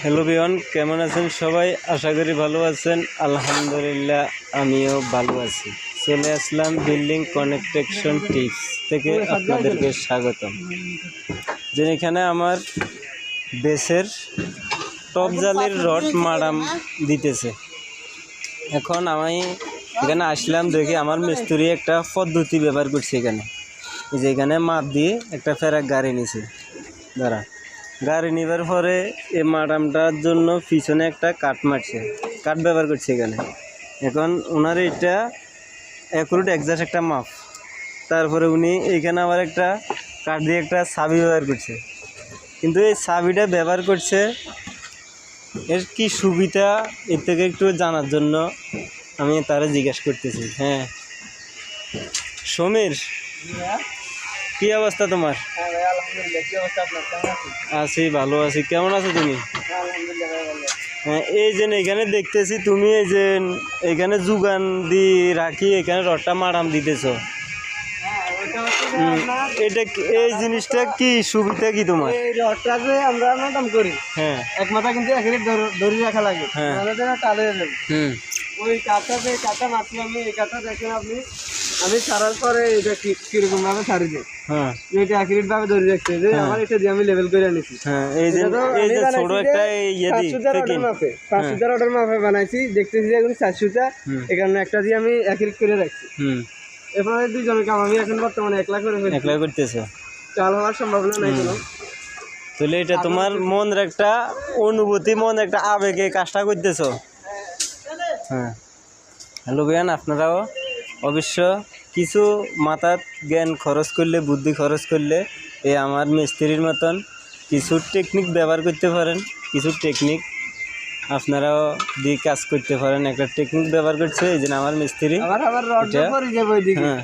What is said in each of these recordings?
Hello বিয়ন, কেমন আছেন সবাই? আশা করি ভালো আছেন। আলহামদুলিল্লাহ আমিও ভালো আছি। চলে আসলাম বিল্ডিং কনস্ট্রাকশন টিপস থেকে আপনাদেরকে স্বাগতম। যেখানে আমার বেসের টপ জালির রড মারাম দিতেছে। এখন আমি এখানে আসলাম, দেখি আমার মিস্ত্রি একটা পদ্ধতি ব্যবহার করছে। এখানে মাপ দিয়ে একটা ফেরাক গাড়ি নিছে। দাঁড়া, গাড়ি নিবার পরে এই মাডামটার জন্য পিছনে একটা কাঠ মারছে, কাঠ ব্যবহার করছে এখানে। এখন ওনার এটা অ্যাকুরেট একজাস্ট একটা মাপ। তারপরে উনি এইখানে আবার একটা কাঠ দিয়ে একটা চাবি ব্যবহার করছে। কিন্তু এই চাবিটা ব্যবহার করছে, এর কি সুবিধা এর থেকে একটু জানার জন্য আমি তারা জিজ্ঞেস করতেছি। হ্যাঁ সমীর, কি অবস্থা তোমার? আছি, ভালো আছি। কেমন আছো তুমি? হ্যাঁ, এই যে এখানে দেখতেছি তুমি এই যে এখানে যোগান দিয়ে রাখি এখানে রডটা মারাম দিতেছ। এটা এই জিনিসটা কি সুবিধা কি তোমার? এই রডটা যে আমরা মারাম করি, হ্যাঁ, এক মাথা কিন্তু এখানে ধরে রাখা লাগে, হ্যাঁ, টালে যাবে। ওই কাঠটা যে কাঠটা মারছি আমি, এই কাঠটা দেখেন আপনি, আমি ছাড়ার পরে এটা কিরকম ভাবে ছাড়ি দিই। হ্যাঁ, এটা অ্যাকুরেট ভাবে ধরে রাখছে যে আমার এটা দিয়ে আমি লেভেল করে নিছি। হ্যাঁ, এই যে ছোট একটা ইয়ে দি থেকে 500 অর্ডার মাপে বানাইছি, দেখতেছি যে এখন 400টা এখানে একটা দিয়ে আমি অ্যাকুরেট করে রাখছি। এরপরে দুইজনের কাম আমি এখন বর্তমানে একলা করে ফেলছি। একলা করতেছো? চাল হওয়ার সম্ভাবনা নাই কোনো। তাহলে এটা তোমার মনের একটা অনুভূতি, মন একটা আবেগে কাজটা করতেছো। হ্যাঁ, হ্যালো বিয়ান, আপনারাও অবশ্য কিছু মাথার জ্ঞান খরচ করলে, বুদ্ধি খরচ করলে এই আমার মিস্ত্রির মতন কিছু টেকনিক ব্যবহার করতে পারেন। কিছু টেকনিক আপনারাও দিয়ে কাজ করতে পারেন। একটা টেকনিক ব্যবহার করছে এই জন্য আমার মিস্ত্রি। হ্যাঁ,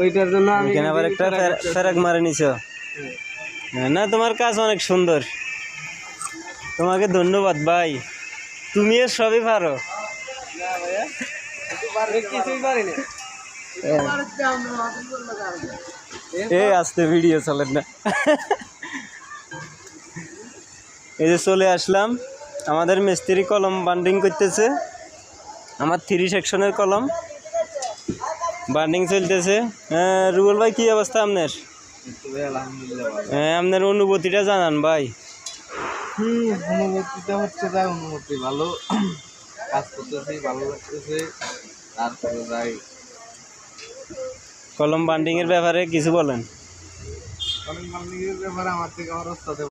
ওইটার জন্য আমি এখানে আবার একটা ফেরাক মারে নিছ। না, তোমার কাজ অনেক সুন্দর, তোমাকে ধন্যবাদ ভাই। তুমি এর সবই পারো। আজকে ভিডিও চলেন না। এই যে চলে আসলাম, আমাদের মিস্ত্রি কলম বান্ডিং করতেছে। আমার 3 সেকশনের কলম বান্ডিং চলতেছে। রুবেল ভাই, কি অবস্থা আপনার? হ্যাঁ, আপনার অনুভূতিটা জানান ভাই। অনুভূতিটা হচ্ছে যা অনুভূতি, ভালো কাজ করতেছি, ভালো লাগতেছে। তারপরে যাই কলম বান্ডিং এর ব্যাপারে কিছু বলেন। কলম বান্ডিং এর ব্যাপারে আমার থেকে আমার